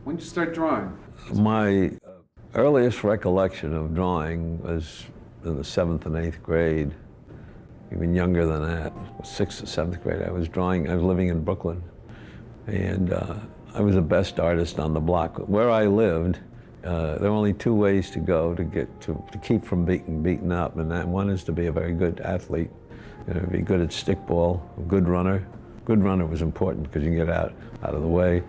When did you start drawing? My earliest recollection of drawing was in the 7th and 8th grade, even younger than that, 6th or 7th grade. I was living in Brooklyn, and I was the best artist on the block. Where I lived, there were only two ways to go to keep from being beaten up, and that one is to be a very good athlete, be good at stickball, a good runner. Good runner was important because you can get out of the way.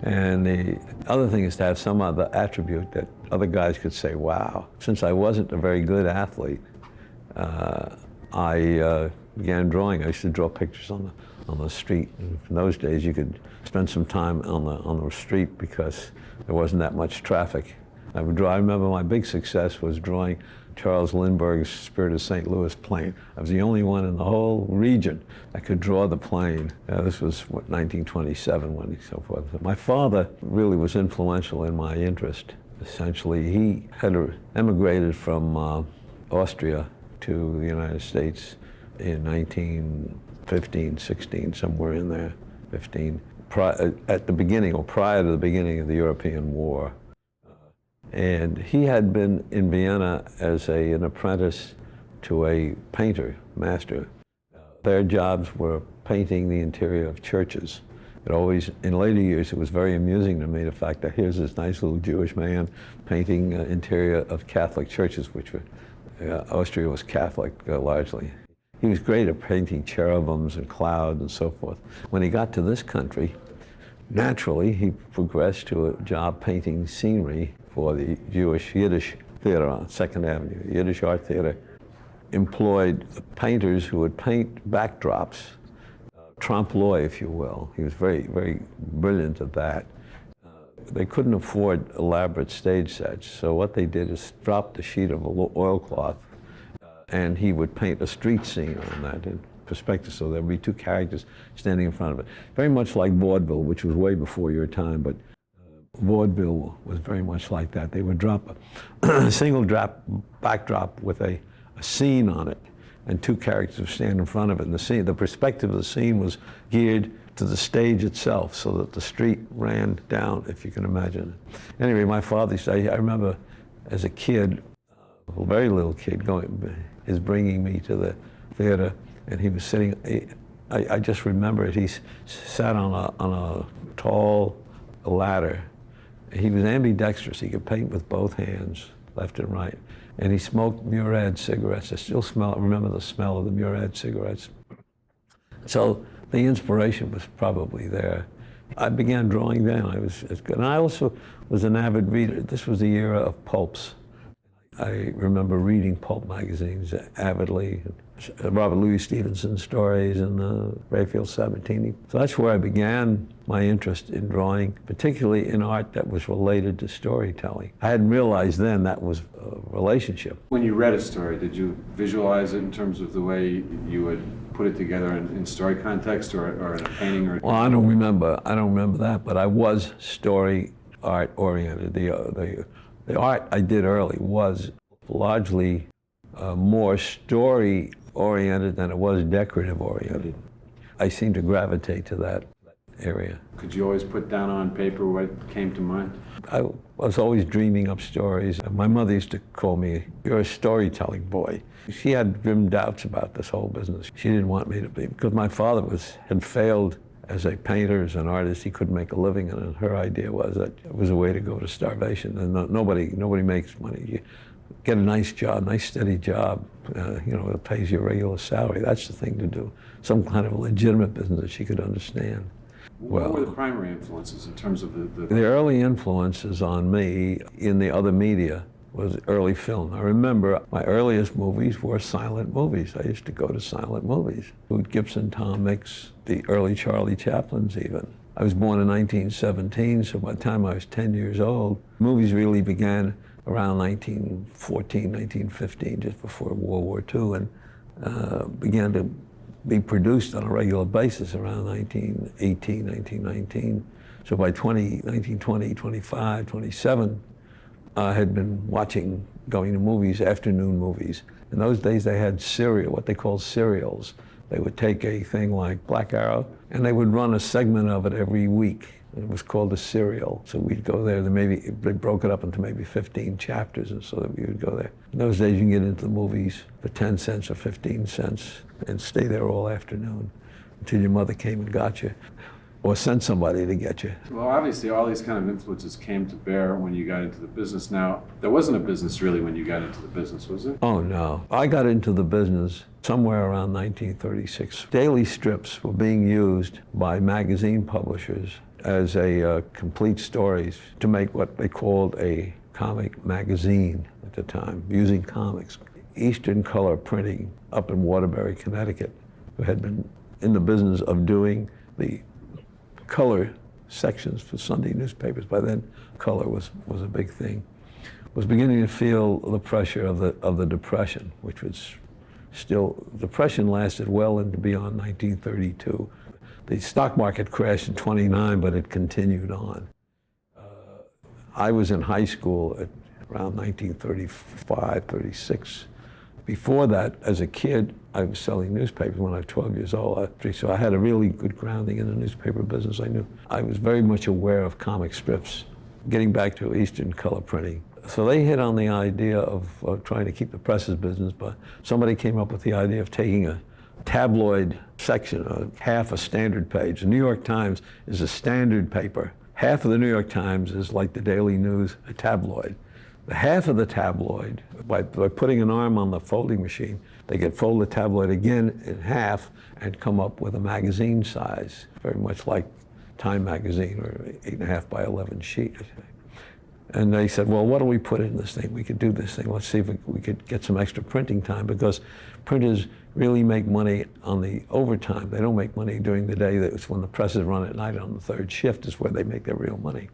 And the other thing is to have some other attribute that other guys could say, wow. Since I wasn't a very good athlete, I began drawing. I used to draw pictures on the street. And in those days, you could spend some time on the street because there wasn't that much traffic. I would draw. I remember my big success was drawing Charles Lindbergh's Spirit of St. Louis plane. I was the only one in the whole region that could draw the plane. This was, 1927 when so forth. My father really was influential in my interest. Essentially, he had emigrated from Austria to the United States in 1915, 16, somewhere in there, 15, at the beginning, or prior to the beginning of the European War. And he had been in Vienna as an apprentice to a painter, master. Their jobs were painting the interior of churches. In later years, it was very amusing to me, the fact that here's this nice little Jewish man painting interior of Catholic churches, which were, Austria was Catholic largely. He was great at painting cherubims and clouds and so forth. When he got to this country, naturally, he progressed to a job painting scenery for the Jewish Yiddish theater on 2nd Avenue. The Yiddish Art Theater employed painters who would paint backdrops, trompe l'oeil, if you will. He was very, very brilliant at that. They couldn't afford elaborate stage sets, so what they did is drop the sheet of oilcloth, and he would paint a street scene on that in perspective, so there would be two characters standing in front of it. Very much like vaudeville, which was way before your time, but vaudeville was very much like that. They would drop a single backdrop with a scene on it, and two characters would stand in front of it. And the perspective of the scene was geared to the stage itself, so that the street ran down, if you can imagine it. Anyway, my father used to, I remember as a kid, a very little kid, bringing me to the theater, and he was sitting. I just remember it. He sat on a tall ladder. He was ambidextrous. He could paint with both hands, left and right. And he smoked Murad cigarettes. I still remember the smell of the Murad cigarettes. So the inspiration was probably there. I began drawing then. I was good. And I also was an avid reader. This was the era of pulps. I remember reading pulp magazines avidly. Robert Louis Stevenson stories and Raphael Sabatini. So that's where I began my interest in drawing, particularly in art that was related to storytelling. I hadn't realized then that was a relationship. When you read a story, did you visualize it in terms of the way you would put it together in story context or in a painting? Well, I don't remember that, but I was story art oriented. The art I did early was largely more story oriented than it was decorative oriented. I seem to gravitate to that area. Could you always put down on paper what came to mind? I was always dreaming up stories. My mother used to call me, "You're a storytelling boy." She had grim doubts about this whole business. She didn't want me to be, because my father had failed as a painter, as an artist. He couldn't make a living, and her idea was that it was a way to go to starvation. And nobody makes money. You get a nice job, nice steady job, that pays you a regular salary. That's the thing to do. Some kind of a legitimate business that she could understand. What were the primary influences in terms of the early influences on me in the other media was early film. I remember my earliest movies were silent movies. I used to go to silent movies. Gibson, Tom Mix, the early Charlie Chaplins even. I was born in 1917, so by the time I was 10 years old, movies really began around 1914, 1915, just before World War II, and began to be produced on a regular basis around 1918, 1919. So by 1920, 25, 27, I had been going to movies, afternoon movies. In those days they had what they called serials. They would take a thing like Black Arrow, and they would run a segment of it every week. It was called a serial. So we'd go there. They broke it up into maybe 15 chapters, and so that we would go there. In those days, you can get into the movies for 10 cents or 15 cents and stay there all afternoon until your mother came and got you, or sent somebody to get you. Well, obviously, all these kind of influences came to bear when you got into the business. Now, there wasn't a business really when you got into the business, was it? Oh, no. I got into the business somewhere around 1936. Daily strips were being used by magazine publishers as a complete stories to make what they called a comic magazine at the time, using comics. Eastern Color Printing up in Waterbury, Connecticut, who had been in the business of doing the color sections for Sunday newspapers. By then, color was a big thing. Was beginning to feel the pressure of the Depression, which was still, Depression lasted well into beyond 1932. The stock market crashed in '29, but it continued on. I was in high school at around 1935, 36. Before that, as a kid, I was selling newspapers when I was 12 years old. So I had a really good grounding in the newspaper business. I was very much aware of comic strips, getting back to Eastern Color Printing. So they hit on the idea of trying to keep the presses business, but somebody came up with the idea of taking a tabloid section, half a standard page. The New York Times is a standard paper. Half of the New York Times is like the Daily News, a tabloid. The half of the tabloid, by putting an arm on the folding machine, they could fold the tabloid again in half and come up with a magazine size, very much like Time magazine, or 8.5 by 11 sheet. And they said, well, what do we put in this thing? We could do this thing. Let's see if we could get some extra printing time, because printers really make money on the overtime. They don't make money during the day. That's when the presses run at night on the third shift is where they make their real money.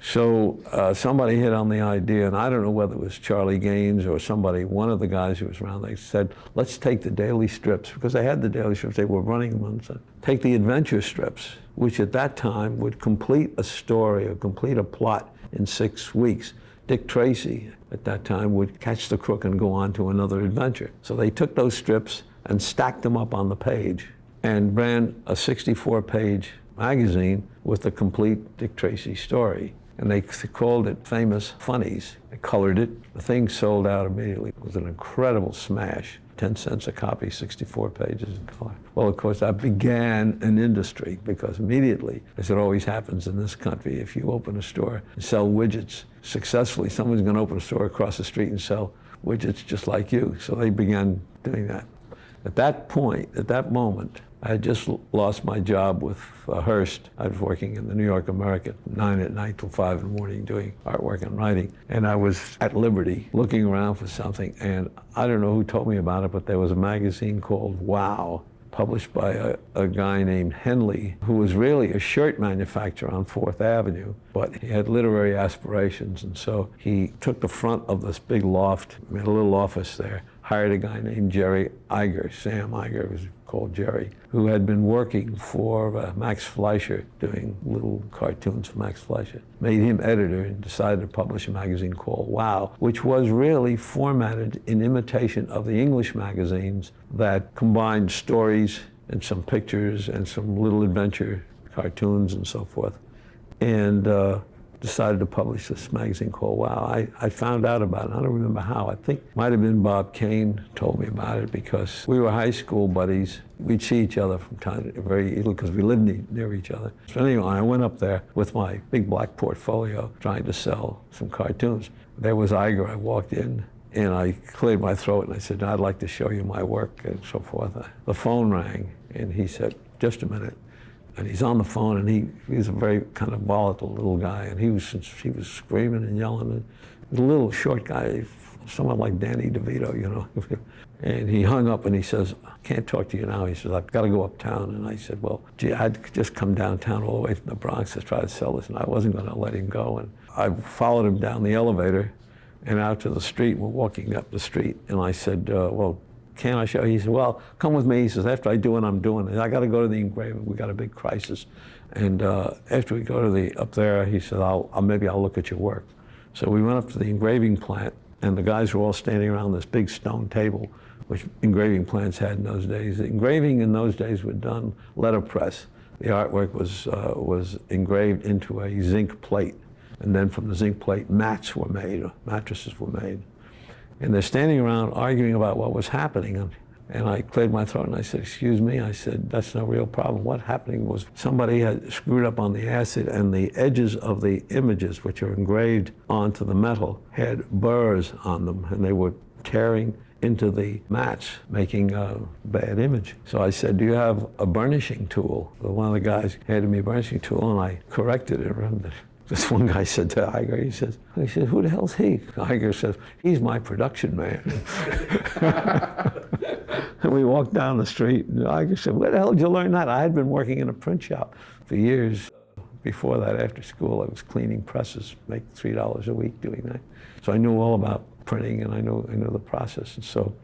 So somebody hit on the idea, and I don't know whether it was Charlie Gaines or somebody, one of the guys who was around, they said, let's take the daily strips, because they had the daily strips, they were running them on, so take the adventure strips, which at that time would complete a story or complete a plot in 6 weeks. Dick Tracy at that time would catch the crook and go on to another adventure. So they took those strips and stacked them up on the page and ran a 64-page magazine with the complete Dick Tracy story. And they called it Famous Funnies. They colored it. The thing sold out immediately. It was an incredible smash. 10 cents a copy, 64 pages in color. Well, of course, that began an industry, because immediately, as it always happens in this country, if you open a store and sell widgets successfully, someone's going to open a store across the street and sell widgets just like you. So they began doing that. At that point, at that moment, I had just lost my job with Hearst. I was working in the New York American, 9 at night till 5 in the morning, doing artwork and writing. And I was at Liberty looking around for something, and I don't know who told me about it, but there was a magazine called Wow, published by a guy named Henley, who was really a shirt manufacturer on 4th Avenue, but he had literary aspirations, and so he took the front of this big loft, made a little office there, hired a guy named Jerry Iger, Sam Iger was called Jerry, who had been working for Max Fleischer, doing little cartoons for Max Fleischer. Made him editor and decided to publish a magazine called Wow, which was really formatted in imitation of the English magazines that combined stories and some pictures and some little adventure cartoons and so forth. And decided to publish this magazine called Wow. I found out about it. I don't remember how. I think it might have been Bob Kane told me about it, because we were high school buddies. We'd see each other from time to very easily because we lived near each other. So anyway, I went up there with my big black portfolio trying to sell some cartoons. There was Iger. I walked in and I cleared my throat and I said, I'd like to show you my work and so forth. The phone rang and he said, just a minute. And he's on the phone, and he's a very kind of volatile little guy, and he was screaming and yelling. And he was a little short guy, somewhat like Danny DeVito, you know. And he hung up and he says, I can't talk to you now. He says, I've got to go uptown. And I said, well, gee, I'd just come downtown all the way from the Bronx to try to sell this, and I wasn't going to let him go. And I followed him down the elevator and out to the street. We're walking up the street, and I said, well, can I show you? He said, well, come with me. He says, after I do what I'm doing, I got to go to the engraving. We got a big crisis. And after we go to up there, he said, maybe I'll look at your work. So we went up to the engraving plant, and the guys were all standing around this big stone table, which engraving plants had in those days. The engraving in those days was done letterpress. The artwork was engraved into a zinc plate, and then from the zinc plate, mattresses were made. And they're standing around arguing about what was happening. And I cleared my throat and I said, excuse me, I said, that's no real problem. What happening was somebody had screwed up on the acid, and the edges of the images, which are engraved onto the metal, had burrs on them, and they were tearing into the mats, making a bad image. So I said, do you have a burnishing tool? Well, one of the guys handed me a burnishing tool, and I corrected it. This one guy said to Iger, he says, who the hell's he? Iger says, he's my production man. And we walked down the street, and Iger said, where the hell did you learn that? I had been working in a print shop for years. Before that, after school, I was cleaning presses, make $3 a week doing that. So I knew all about printing, and I knew the process. And so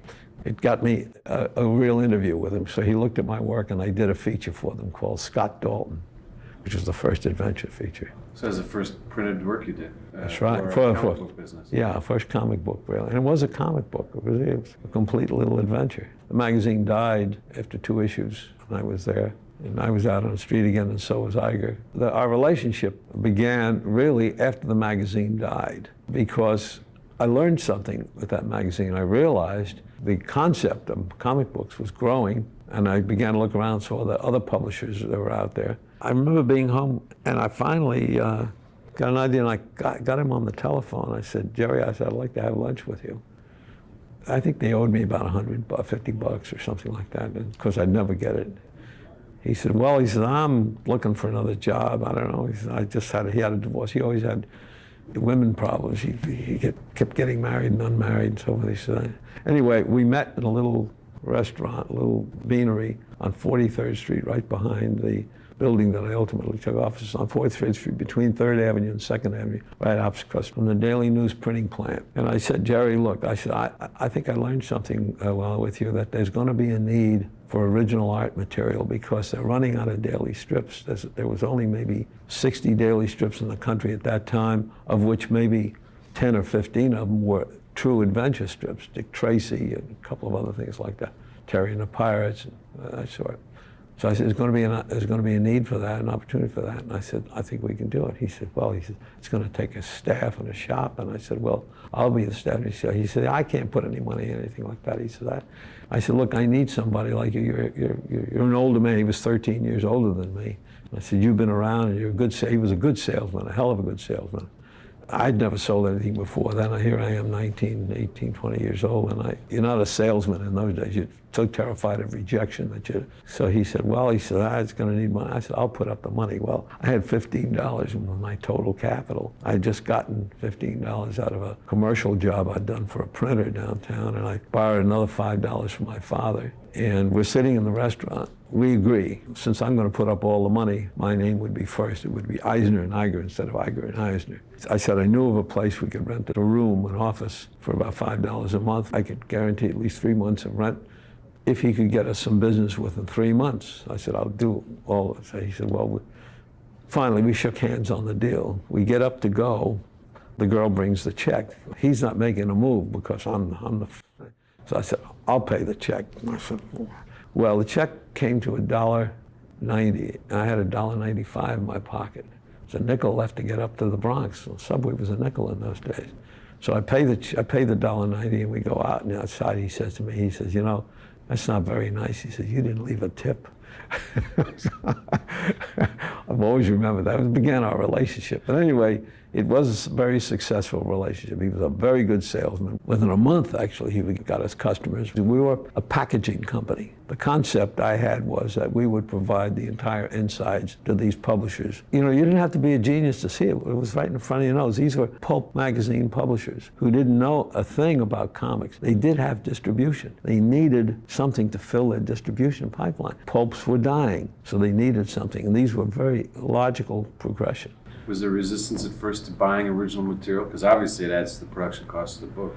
it got me a real interview with him. So he looked at my work, and I did a feature for them called Scott Dalton, which was the first adventure feature. So that's the first printed work you did? That's right. For a comic book business? Yeah, first comic book, really. And it was a comic book. It was a complete little adventure. The magazine died after 2 issues, and I was there. And I was out on the street again, and so was Iger. Our relationship began really after the magazine died, because I learned something with that magazine. I realized the concept of comic books was growing, and I began to look around and saw the other publishers that were out there. I remember being home, and I finally got an idea, and I got him on the telephone. I said, Jerry, I said, I'd like to have lunch with you. I think they owed me about $50 or something like that, because I'd never get it. He said, well, he said, I'm looking for another job. I don't know. He said, he had a divorce. He always had women problems. He kept getting married and unmarried and so forth. He said, anyway, we met in a little restaurant, a little beanery on 43rd Street, right behind the building that I ultimately took office on 43rd Street, between 3rd Avenue and 2nd Avenue, right opposite from the Daily News printing plant. And I said, Jerry, look, I said, I think I learned something while with you, that there's going to be a need for original art material, because they're running out of daily strips. There was only maybe 60 daily strips in the country at that time, of which maybe 10 or 15 of them were true adventure strips, Dick Tracy and a couple of other things like that, Terry and the Pirates, and that sort. So I said, there's going to be a need for that, an opportunity for that. And I said, I think we can do it. He said, well, it's going to take a staff and a shop. And I said, well, I'll be the staff. He said, I can't put any money in anything like that. He said, I said, look, I need somebody like you. You're an older man. He was 13 years older than me. And I said, you've been around, and you're a good salesman. He was a good salesman, a hell of a good salesman. I'd never sold anything before then. Here I am, 19, 18, 20 years old, and you're not a salesman in those days. You're so terrified of rejection that you. So he said, well, it's going to need money. I said, I'll put up the money. Well, I had $15 in my total capital. I had just gotten $15 out of a commercial job I'd done for a printer downtown, and I borrowed another $5 from my father. And we're sitting in the restaurant. We agree, since I'm going to put up all the money, my name would be first. It would be Eisner and Iger instead of Iger and Eisner. I said I knew of a place we could rent a room, an office, for about $5 a month. I could guarantee at least 3 months of rent if he could get us some business within 3 months. I said, I'll do all of it. He said, well, finally we shook hands on the deal. We get up to go. The girl brings the check. He's not making a move because I'm the. So I said, I'll pay the check. I said, well, the check came to $1.90, and I had $1.95 in my pocket. It's a nickel left to get up to the Bronx. The subway was a nickel in those days. So I pay the $1.90, and we go out, and outside he says to me, he says, you know, that's not very nice. He says, you didn't leave a tip. I've always remembered that. It began our relationship. But anyway, it was a very successful relationship. He was a very good salesman. Within a month, actually, he got us customers. We were a packaging company. The concept I had was that we would provide the entire insides to these publishers. You know, you didn't have to be a genius to see it. It was right in front of your nose. These were pulp magazine publishers who didn't know a thing about comics. They did have distribution. They needed something to fill their distribution pipeline. Pulps were dying, so they needed something. And these were very logical progression. Was there resistance at first to buying original material? Because obviously it adds to the production cost of the book.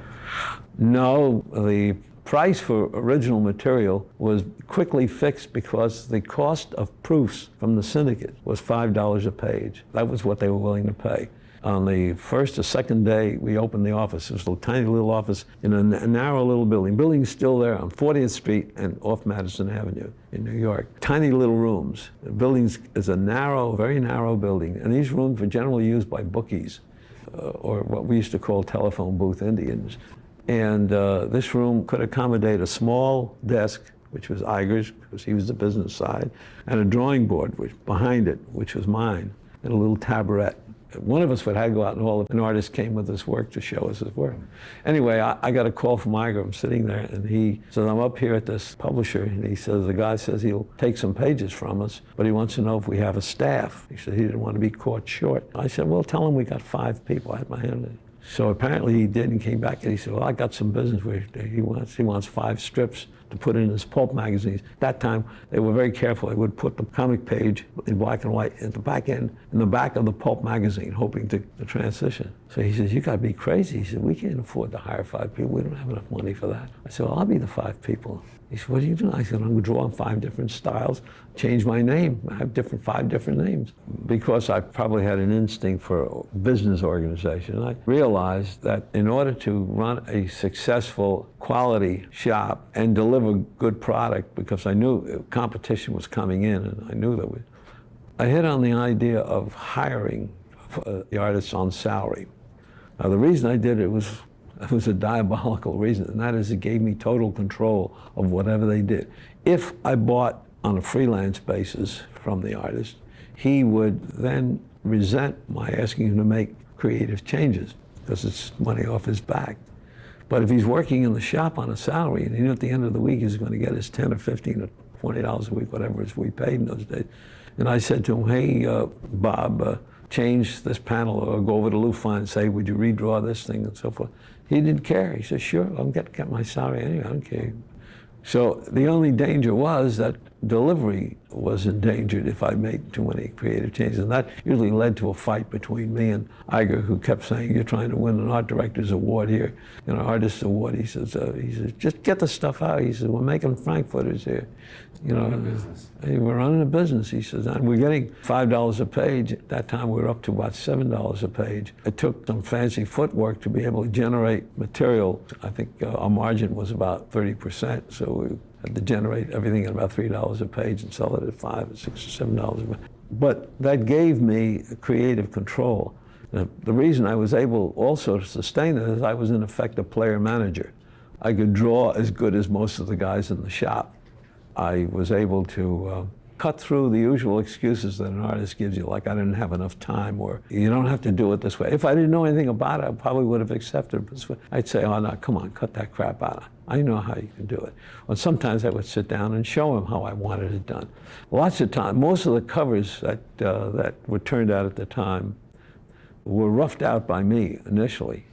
No, the price for original material was quickly fixed because the cost of proofs from the syndicate was $5 a page. That was what they were willing to pay. On the first or second day, we opened the office. It was a tiny little office in a narrow little building. Building's still there on 40th Street and off Madison Avenue in New York. Tiny little rooms. The building is a narrow, very narrow building, and these rooms were generally used by bookies, or what we used to call telephone booth Indians. And this room could accommodate a small desk, which was Iger's, because he was the business side, and a drawing board behind it, which was mine, and a little taburette. One of us would have to go out in the hall if an artist came with his work to show us his work. Anyway, I got a call from Iger. I'm sitting there, and he says, I'm up here at this publisher, and he says, the guy says he'll take some pages from us, but he wants to know if we have a staff. He said he didn't want to be caught short. I said, well, tell him we got 5 people. I had my hand in it. So apparently he did, and came back, and he said, well, I got some business where he wants 5 strips to put in his pulp magazines. At that time, they were very careful. They would put the comic page in black and white at the back end, in the back of the pulp magazine, hoping to transition. So he says, you gotta be crazy. He said, we can't afford to hire 5 people. We don't have enough money for that. I said, well, I'll be the 5 people. He said, what are you doing? I said, I'm gonna draw on 5 different styles, change my name. I have 5 different names. Because I probably had an instinct for business organization, I realized that in order to run a successful quality shop and deliver good product, because I knew competition was coming in, and I knew that I hit on the idea of hiring the artists on salary. Now, the reason I did it was a diabolical reason, and that is it gave me total control of whatever they did. If I bought on a freelance basis from the artist, he would then resent my asking him to make creative changes, because it's money off his back. But if he's working in the shop on a salary, and he knew at the end of the week he's going to get his 10 or 15 or $20 a week, whatever it is we paid in those days. And I said to him, hey, Bob, change this panel, or go over to Lufine and say, would you redraw this thing, and so forth. He didn't care. He said, sure, I'll get my salary anyway, I don't care. So the only danger was that delivery was endangered if I made too many creative changes. And that usually led to a fight between me and Iger, who kept saying, you're trying to win an art director's award here, artist's award. He says, just get the stuff out. He says, we're making frankfurters here. We're running a business, he says, and we're getting $5 a page. At that time, we were up to about $7 a page. It took some fancy footwork to be able to generate material. I think our margin was about 30%, so we had to generate everything at about $3 a page and sell it at $5 or $6 or $7 a page. But that gave me creative control. Now, the reason I was able also to sustain it is I was in effect a player manager. I could draw as good as most of the guys in the shop. I was able to cut through the usual excuses that an artist gives you, like I didn't have enough time, or you don't have to do it this way. If I didn't know anything about it, I probably would have accepted it this way. I'd say, oh no, come on, cut that crap out. I know how you can do it. Or sometimes I would sit down and show him how I wanted it done. Lots of time, most of the covers that were turned out at the time were roughed out by me initially,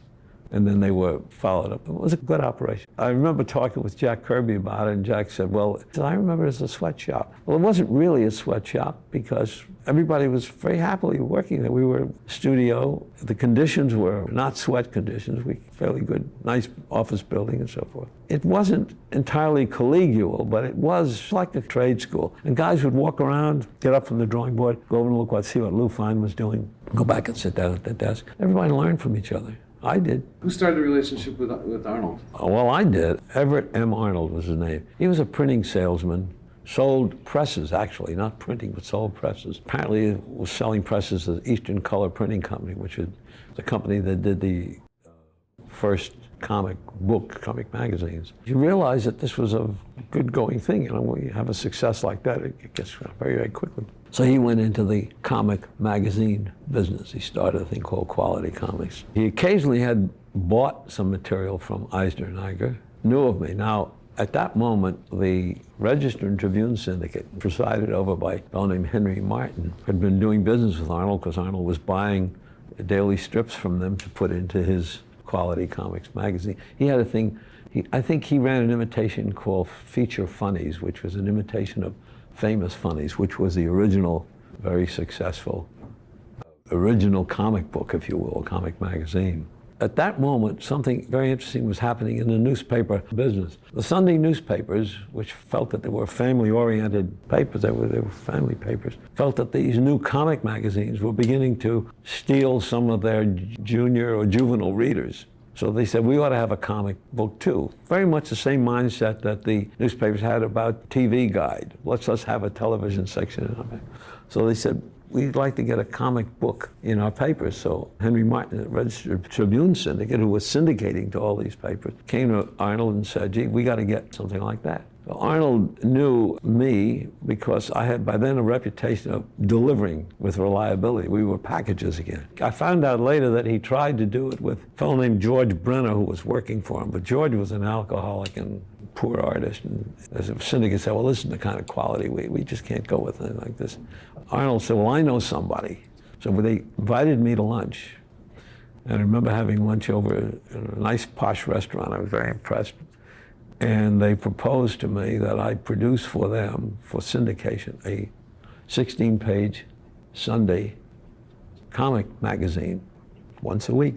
and then they were followed up. It was a good operation. I remember talking with Jack Kirby about it, and Jack said, well, I remember it as a sweatshop. Well, it wasn't really a sweatshop because everybody was very happily working there. We were a studio. The conditions were not sweat conditions. Fairly good, nice office building and so forth. It wasn't entirely collegial, but it was like a trade school. And guys would walk around, get up from the drawing board, go over and look, see what Lufine was doing, go back and sit down at the desk. Everybody learned from each other. I did. Who started the relationship with Arnold? Well, I did. Everett M. Arnold was his name. He was a printing salesman, sold presses, actually, not printing, but sold presses. Apparently, he was selling presses to the Eastern Color Printing Company, which is the company that did the first comic magazines. You realize that this was a good going thing. When you have a success like that, it gets very, very quickly. So he went into the comic magazine business. He started a thing called Quality Comics. He occasionally had bought some material from Eisner and Iger, knew of me. Now, at that moment, the Register and Tribune Syndicate, presided over by a fellow named Henry Martin, had been doing business with Arnold because Arnold was buying daily strips from them to put into his Quality Comics magazine. He had a thing, I think he ran an imitation called Feature Funnies, which was an imitation of Famous Funnies, which was the original, very successful, original comic book, if you will, comic magazine. At that moment, something very interesting was happening in the newspaper business. The Sunday newspapers, which felt that they were family-oriented papers, they were family papers, felt that these new comic magazines were beginning to steal some of their junior or juvenile readers. So they said, we ought to have a comic book too. Very much the same mindset that the newspapers had about TV Guide. Let's have a television section in our paper. So they said, we'd like to get a comic book in our papers. So Henry Martin, the Registered Tribune syndicate, who was syndicating to all these papers, came to Arnold and said, gee, we got to get something like that. So Arnold knew me because I had by then a reputation of delivering with reliability. We were packages again. I found out later that he tried to do it with a fellow named George Brenner, who was working for him, but George was an alcoholic and poor artist, and as a syndicate said, well, this is the kind of quality, we just can't go with anything like this. Arnold said, well, I know somebody. So they invited me to lunch. And I remember having lunch over in a nice posh restaurant. I was very impressed. And they proposed to me that I produce for them, for syndication, a 16-page Sunday comic magazine once a week.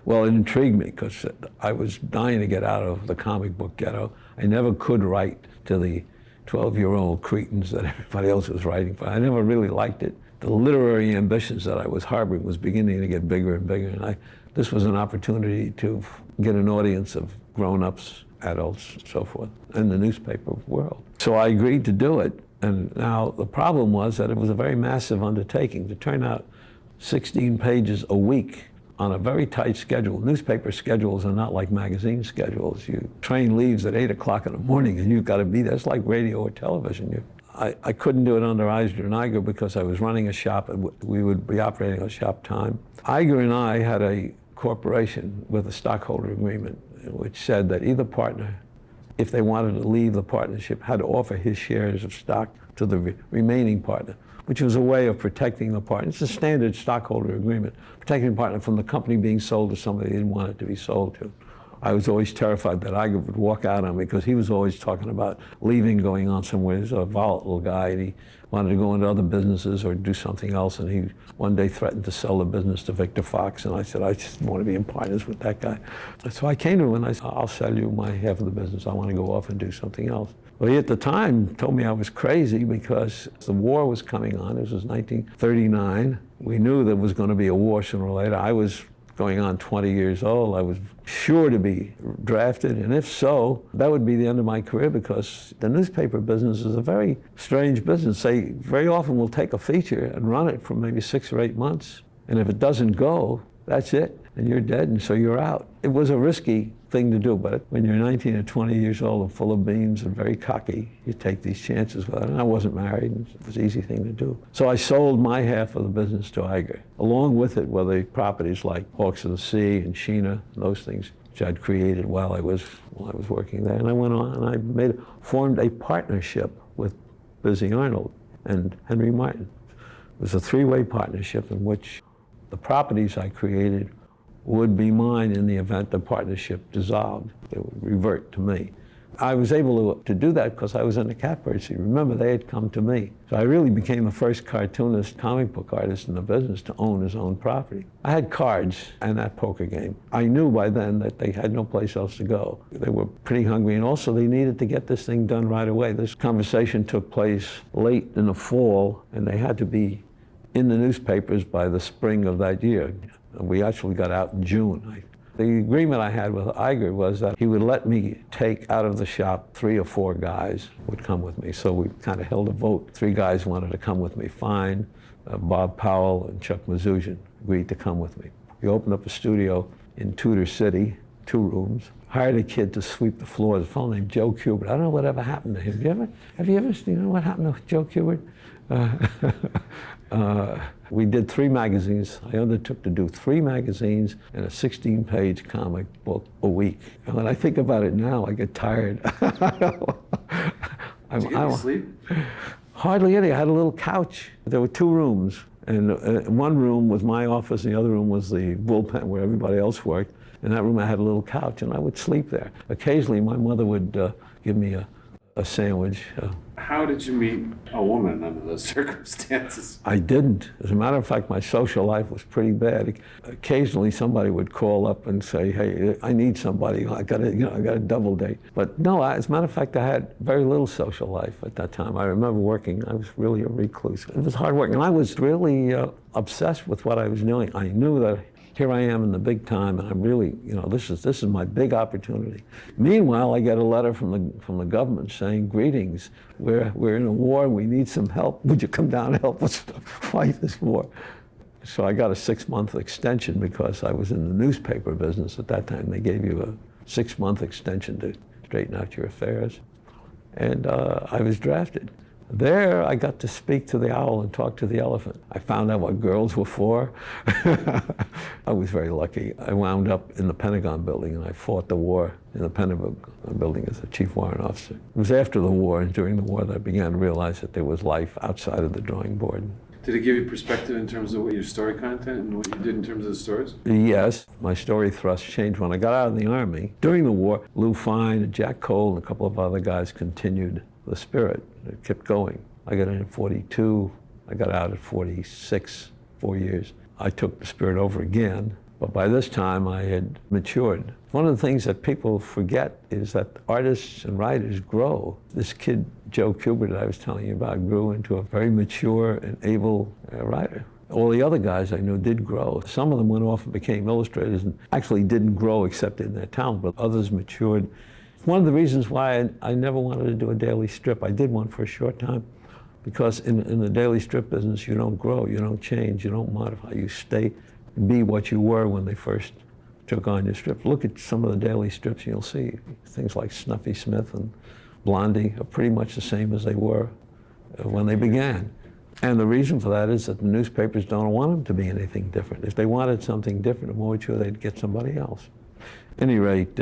Well, it intrigued me because I was dying to get out of the comic book ghetto. I never could write to the 12-year-old cretins that everybody else was writing for. I never really liked it. The literary ambitions that I was harboring was beginning to get bigger and bigger, and this was an opportunity to get an audience of grown-ups, adults, so forth, in the newspaper world. So I agreed to do it, and now the problem was that it was a very massive undertaking to turn out 16 pages a week on a very tight schedule. Newspaper schedules are not like magazine schedules. Train leaves at 8 o'clock in the morning and you've got to be there. It's like radio or television. I couldn't do it under Eisner and Iger because I was running a shop and we would be operating on shop time. Iger and I had a corporation with a stockholder agreement which said that either partner, if they wanted to leave the partnership, had to offer his shares of stock to the remaining partner, which was a way of protecting the partner. It's a standard stockholder agreement, protecting the partner from the company being sold to somebody they didn't want it to be sold to. I was always terrified that Iger would walk out on me because he was always talking about leaving, going on somewhere. He's a volatile guy, and he wanted to go into other businesses or do something else, and he one day threatened to sell the business to Victor Fox, and I said, I just want to be in partners with that guy. So I came to him and I said, I'll sell you my half of the business. I want to go off and do something else. Well, he at the time told me I was crazy because the war was coming on. This was 1939. We knew there was going to be a war sooner or later. I was going on 20 years old. I was sure to be drafted, and if so, that would be the end of my career because the newspaper business is a very strange business. They very often will take a feature and run it for maybe 6 or 8 months, and if it doesn't go, that's it, and you're dead, and so you're out. It was a risky thing to do, but when you're 19 or 20 years old and full of beans and very cocky, you take these chances with it. And I wasn't married, and it was an easy thing to do. So I sold my half of the business to Iger. Along with it were the properties like Hawks of the Sea and Sheena, and those things which I'd created while I was working there. And I went on and I formed a partnership with Busy Arnold and Henry Martin. It was a 3-way partnership in which the properties I created would be mine in the event the partnership dissolved. It would revert to me. I was able to do that because I was in the catbird seat. Remember, they had come to me. So I really became the first cartoonist, comic book artist in the business to own his own property. I had cards and that poker game. I knew by then that they had no place else to go. They were pretty hungry, and also they needed to get this thing done right away. This conversation took place late in the fall, and they had to be in the newspapers by the spring of that year. We actually got out in June. The agreement I had with Iger was that he would let me take out of the shop 3 or 4 guys would come with me. So we kind of held a vote. 3 guys wanted to come with me, fine. Bob Powell and Chuck Mazzuchin agreed to come with me. We opened up a studio in Tudor City, 2 rooms, hired a kid to sweep the floors, a fellow named Joe Kubert. I don't know whatever happened to him. Have you ever seen what happened to Joe Kubert? We did 3 magazines. I undertook to do 3 magazines and a 16-page comic book a week. And when I think about it now, I get tired. Did you get any sleep? Hardly any. I had a little couch. There were 2 rooms, and one room was my office, and the other room was the bullpen where everybody else worked. In that room, I had a little couch, and I would sleep there. Occasionally, my mother would give me a a sandwich. How did you meet a woman under those circumstances? I didn't. As a matter of fact, my social life was pretty bad. Occasionally, somebody would call up and say, "Hey, I need somebody. I got a double date." But no, as a matter of fact, I had very little social life at that time. I remember working. I was really a recluse. It was hard work, and I was really obsessed with what I was doing. I knew that here I am in the big time, and I'm really, this is my big opportunity. Meanwhile, I get a letter from the government saying, "Greetings, we're in a war, and we need some help. Would you come down and help us fight this war?" So I got a 6-month extension because I was in the newspaper business at that time. They gave you a 6-month extension to straighten out your affairs, and I was drafted. There, I got to speak to the owl and talk to the elephant. I found out what girls were for. I was very lucky. I wound up in the Pentagon building, and I fought the war in the Pentagon building as a chief warrant officer. It was after the war and during the war that I began to realize that there was life outside of the drawing board. Did it give you perspective in terms of what your story content and what you did in terms of the stories? Yes, my story thrust changed when I got out of the Army. During the war, Lou Fine and Jack Cole and a couple of other guys continued the spirit. It kept going. I got in at 42. I got out at 46, 4 years. I took the spirit over again, but by this time I had matured. One of the things that people forget is that artists and writers grow. This kid, Joe Cuber, that I was telling you about, grew into a very mature and able writer. All the other guys I knew did grow. Some of them went off and became illustrators and actually didn't grow except in their talent, but others matured. One of the reasons why I never wanted to do a daily strip. I did one for a short time because in the daily strip business, you don't grow, you don't change, you don't modify. You stay, be what you were when they first took on your strip. Look at some of the daily strips, and you'll see things like Snuffy Smith and Blondie are pretty much the same as they were when they began. And the reason for that is that the newspapers don't want them to be anything different. If they wanted something different, I'm more sure they'd get somebody else. At any rate,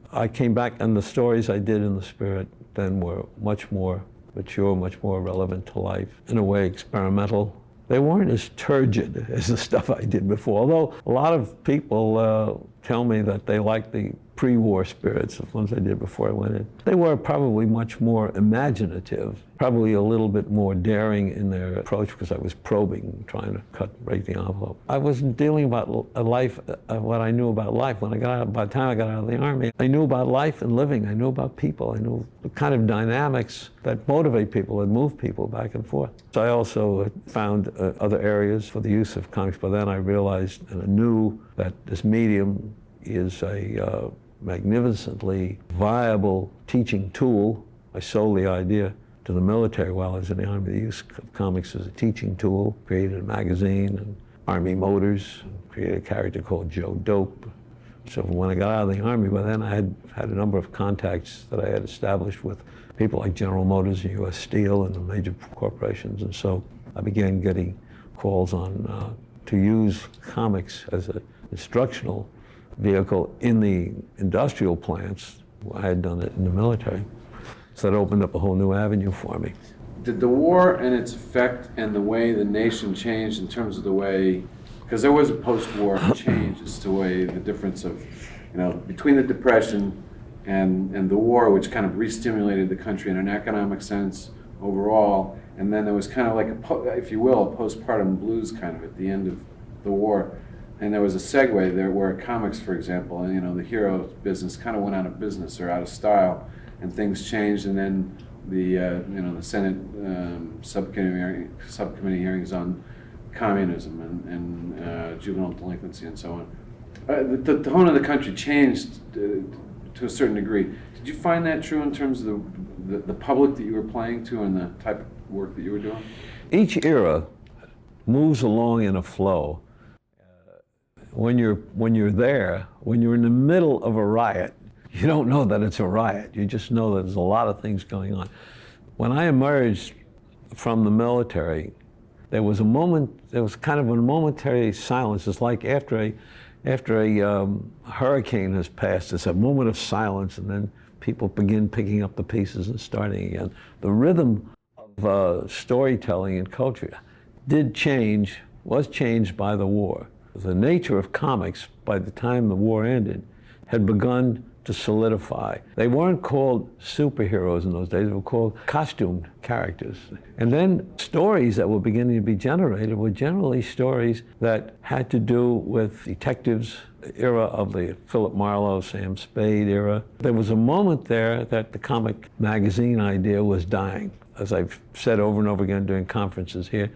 I came back, and the stories I did in the spirit then were much more mature, much more relevant to life, in a way experimental. They weren't as turgid as the stuff I did before, although a lot of people tell me that they like the pre-war spirits, the ones I did before I went in. They were probably much more imaginative, probably a little bit more daring in their approach because I was probing, trying to break the envelope. I wasn't dealing about a life, what I knew about life. When I got out, by the time I got out of the Army, I knew about life and living. I knew about people. I knew the kind of dynamics that motivate people and move people back and forth. So I also found other areas for the use of comics, but then I realized and I knew that this medium is a magnificently viable teaching tool. I sold the idea to the military while I was in the Army, the use of comics as a teaching tool, created a magazine, and Army Motors, created a character called Joe Dope. So when I got out of the Army, by then I had a number of contacts that I had established with people like General Motors and U.S. Steel and the major corporations, and so I began getting calls on to use comics as an instructional vehicle in the industrial plants. I had done it in the military. So that opened up a whole new avenue for me. Did the war and its effect and the way the nation changed in terms of the way, because there was a post-war change as to the way the difference of, between the Depression and the war, which kind of re-stimulated the country in an economic sense overall, and then there was kind of like, if you will, a postpartum blues kind of at the end of the war. And there was a segue there where comics, for example, and the hero business kind of went out of business or out of style, and things changed. And then the Senate subcommittee hearings on communism and juvenile delinquency and so on. The tone of the country changed to a certain degree. Did you find that true in terms of the public that you were playing to and the type of work that you were doing? Each era moves along in a flow. When you're there, when you're in the middle of a riot, you don't know that it's a riot. You just know that there's a lot of things going on. When I emerged from the military, there was kind of a momentary silence. It's like after a hurricane has passed, it's a moment of silence, and then people begin picking up the pieces and starting again. The rhythm of storytelling and culture was changed by the war. The nature of comics, by the time the war ended, had begun to solidify. They weren't called superheroes in those days, they were called costumed characters. And then stories that were beginning to be generated were generally stories that had to do with detectives, era of the Philip Marlowe, Sam Spade era. There was a moment there that the comic magazine idea was dying. As I've said over and over again during conferences here,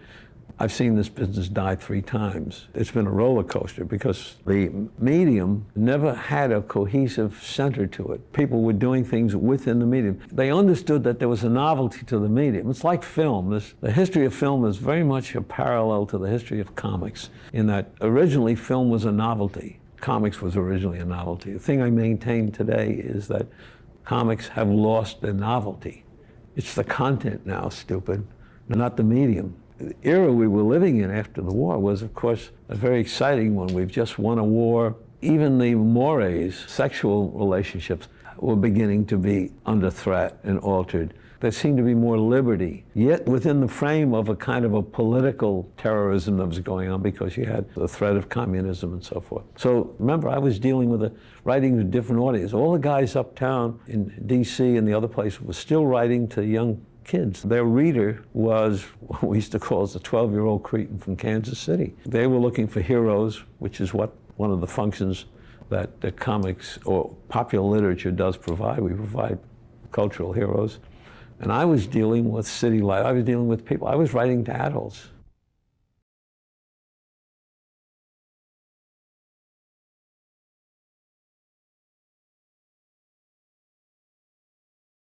I've seen this business die 3 times. It's been a roller coaster because the medium never had a cohesive center to it. People were doing things within the medium. They understood that there was a novelty to the medium. It's like film. The history of film is very much a parallel to the history of comics, in that originally film was a novelty. Comics was originally a novelty. The thing I maintain today is that comics have lost their novelty. It's the content now, stupid, not the medium. The era we were living in after the war was, of course, a very exciting one. We've just won a war. Even the mores, sexual relationships, were beginning to be under threat and altered. There seemed to be more liberty, yet within the frame of a kind of a political terrorism that was going on, because you had the threat of communism and so forth. So remember, I was dealing with writing to different audiences. All the guys uptown in DC and the other places were still writing to young kids. Their reader was what we used to call as a 12-year-old cretin from Kansas City. They were looking for heroes, which is what one of the functions that the comics or popular literature does provide. We provide cultural heroes. And I was dealing with city life. I was dealing with people. I was writing to adults.